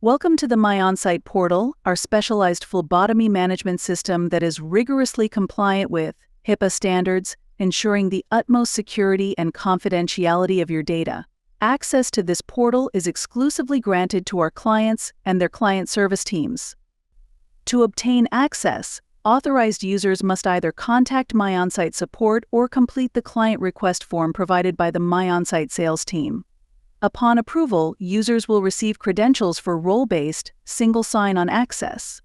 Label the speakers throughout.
Speaker 1: Welcome to the myOnsite portal, our specialized phlebotomy management system that is rigorously compliant with HIPAA standards, ensuring the utmost security and confidentiality of your data. Access to this portal is exclusively granted to our clients and their client service teams. To obtain access, authorized users must either contact myOnsite support or complete the client request form provided by the myOnsite sales team. Upon approval, users will receive credentials for role-based, single sign-on access.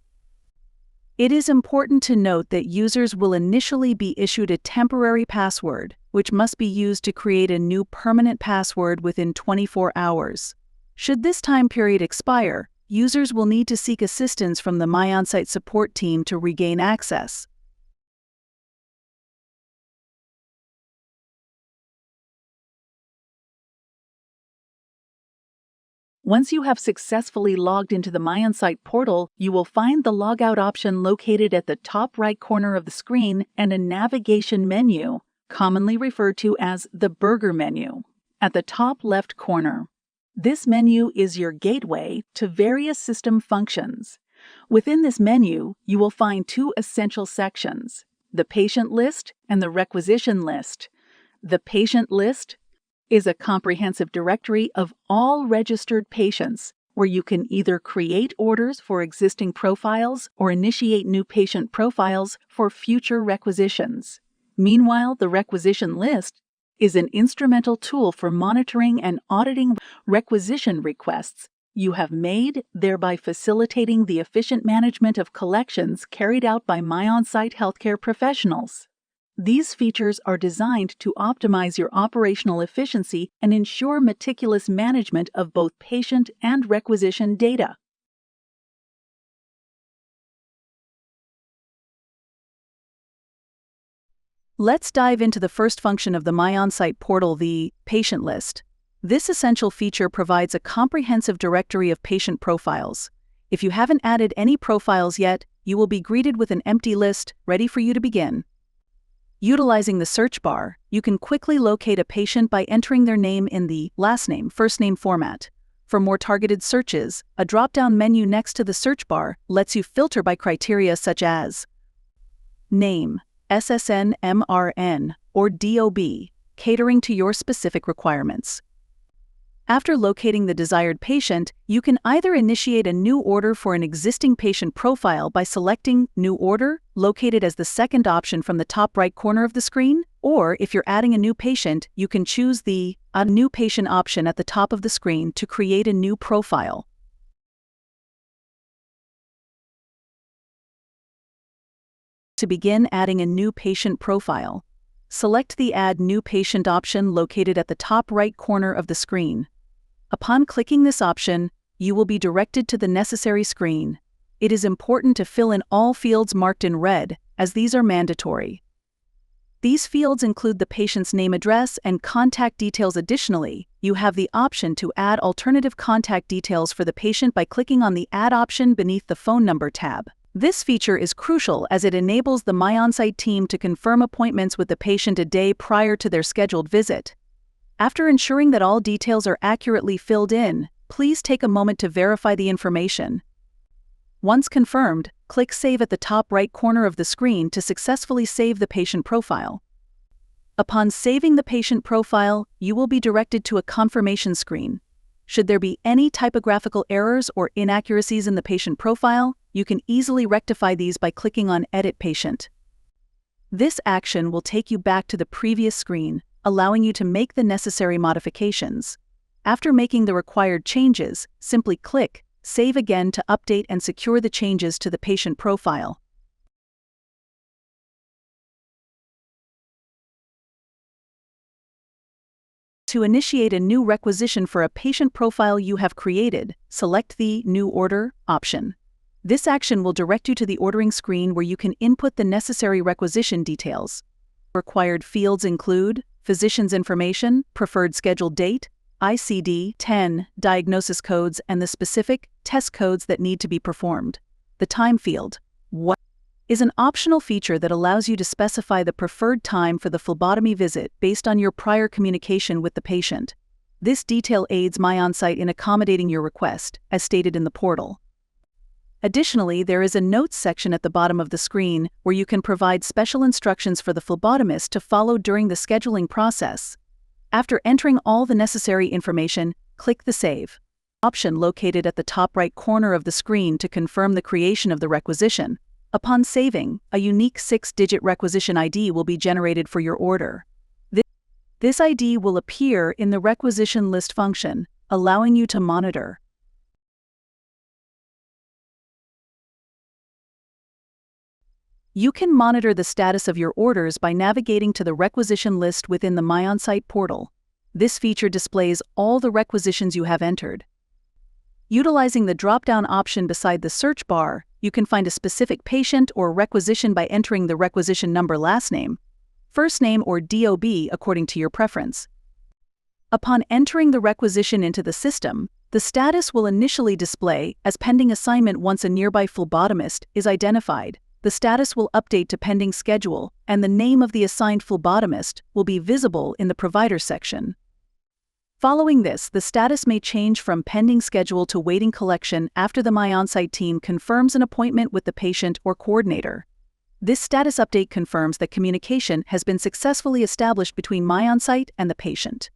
Speaker 1: It is important to note that users will initially be issued a temporary password, which must be used to create a new permanent password within 24 hours. Should this time period expire, users will need to seek assistance from the myOnsite support team to regain access. Once you have successfully logged into the myOnsite portal, you will find the logout option located at the top right corner of the screen and a navigation menu, commonly referred to as the burger menu, at the top left corner. This menu is your gateway to various system functions. Within this menu, you will find two essential sections: the patient list and the requisition list. The patient list is a comprehensive directory of all registered patients, where you can either create orders for existing profiles or initiate new patient profiles for future requisitions. Meanwhile, the requisition list is an instrumental tool for monitoring and auditing requisition requests you have made, thereby facilitating the efficient management of collections carried out by myOnsite healthcare professionals. These features are designed to optimize your operational efficiency and ensure meticulous management of both patient and requisition data. Let's dive into the first function of the myOnsite portal, the patient list. This essential feature provides a comprehensive directory of patient profiles. If you haven't added any profiles yet, you will be greeted with an empty list ready for you to begin. Utilizing the search bar, you can quickly locate a patient by entering their name in the last name, first name format. For more targeted searches, a drop-down menu next to the search bar lets you filter by criteria such as name, SSN, MRN, or DOB, catering to your specific requirements. After locating the desired patient, you can either initiate a new order for an existing patient profile by selecting New Order, located as the second option from the top right corner of the screen, or if you're adding a new patient, you can choose the Add New Patient option at the top of the screen to create a new profile. To begin adding a new patient profile, select the Add New Patient option located at the top right corner of the screen. Upon clicking this option, you will be directed to the necessary screen. It is important to fill in all fields marked in red, as these are mandatory. These fields include the patient's name, address, and contact details. Additionally, you have the option to add alternative contact details for the patient by clicking on the Add option beneath the Phone Number tab. This feature is crucial as it enables the myOnsite team to confirm appointments with the patient a day prior to their scheduled visit. After ensuring that all details are accurately filled in, please take a moment to verify the information. Once confirmed, click Save at the top right corner of the screen to successfully save the patient profile. Upon saving the patient profile, you will be directed to a confirmation screen. Should there be any typographical errors or inaccuracies in the patient profile, you can easily rectify these by clicking on Edit Patient. This action will take you back to the previous screen, allowing you to make the necessary modifications. After making the required changes, simply click Save again to update and secure the changes to the patient profile. To initiate a new requisition for a patient profile you have created, select the New Order option. This action will direct you to the ordering screen where you can input the necessary requisition details. Required fields include physician's information, preferred scheduled date, ICD-10, diagnosis codes, and the specific test codes that need to be performed. The time field, what, is an optional feature that allows you to specify the preferred time for the phlebotomy visit based on your prior communication with the patient. This detail aids myOnsite in accommodating your request, as stated in the portal. Additionally, there is a notes section at the bottom of the screen where you can provide special instructions for the phlebotomist to follow during the scheduling process. After entering all the necessary information, click the Save option located at the top right corner of the screen to confirm the creation of the requisition. Upon saving, a unique 6-digit requisition ID will be generated for your order. This ID will appear in the requisition list function, allowing you to monitor. You can monitor the status of your orders by navigating to the requisition list within the myOnsite portal. This feature displays all the requisitions you have entered. Utilizing the drop-down option beside the search bar, you can find a specific patient or requisition by entering the requisition number, last name, first name, or DOB according to your preference. Upon entering the requisition into the system, the status will initially display as pending assignment. Once a nearby phlebotomist is identified, the status will update to pending schedule, and the name of the assigned phlebotomist will be visible in the provider section. Following this, the status may change from pending schedule to waiting collection after the myOnsite team confirms an appointment with the patient or coordinator. This status update confirms that communication has been successfully established between myOnsite and the patient.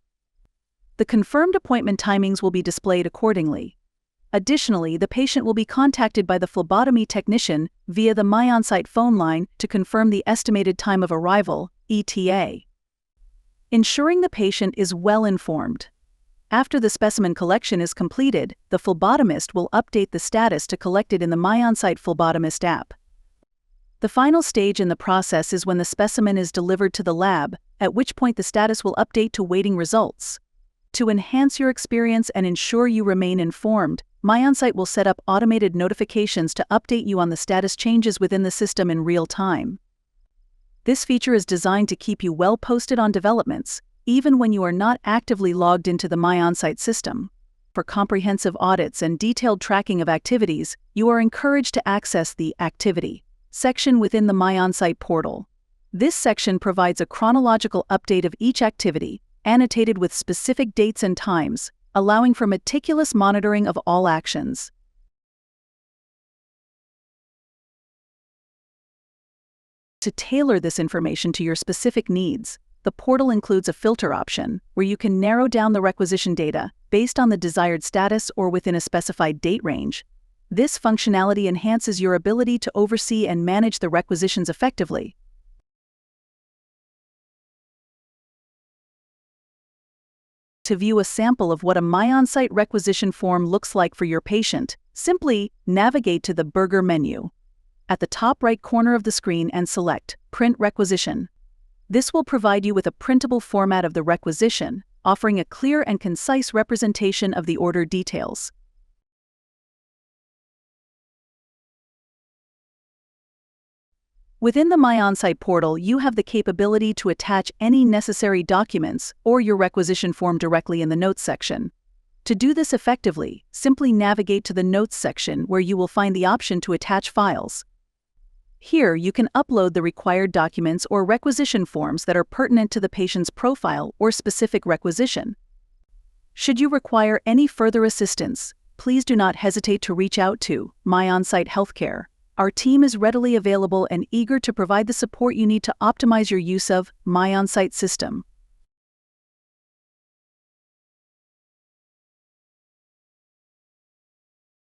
Speaker 1: The confirmed appointment timings will be displayed accordingly. Additionally, the patient will be contacted by the phlebotomy technician via the myOnsite phone line to confirm the estimated time of arrival, ETA. Ensuring the patient is well informed. After the specimen collection is completed, the phlebotomist will update the status to collect it in the myOnsite phlebotomist app. The final stage in the process is when the specimen is delivered to the lab, at which point the status will update to waiting results. To enhance your experience and ensure you remain informed, myOnsite will set up automated notifications to update you on the status changes within the system in real time. This feature is designed to keep you well posted on developments, even when you are not actively logged into the myOnsite system. For comprehensive audits and detailed tracking of activities, you are encouraged to access the Activity section within the myOnsite portal. This section provides a chronological update of each activity, annotated with specific dates and times, allowing for meticulous monitoring of all actions. To tailor this information to your specific needs, the portal includes a filter option where you can narrow down the requisition data based on the desired status or within a specified date range. This functionality enhances your ability to oversee and manage the requisitions effectively. To view a sample of what a myOnsite requisition form looks like for your patient, simply navigate to the burger menu at the top right corner of the screen and select Print Requisition. This will provide you with a printable format of the requisition, offering a clear and concise representation of the order details. Within the myOnsite portal, you have the capability to attach any necessary documents or your requisition form directly in the Notes section. To do this effectively, simply navigate to the Notes section where you will find the option to attach files. Here, you can upload the required documents or requisition forms that are pertinent to the patient's profile or specific requisition. Should you require any further assistance, please do not hesitate to reach out to myOnsite Healthcare. Our team is readily available and eager to provide the support you need to optimize your use of myOnsite system.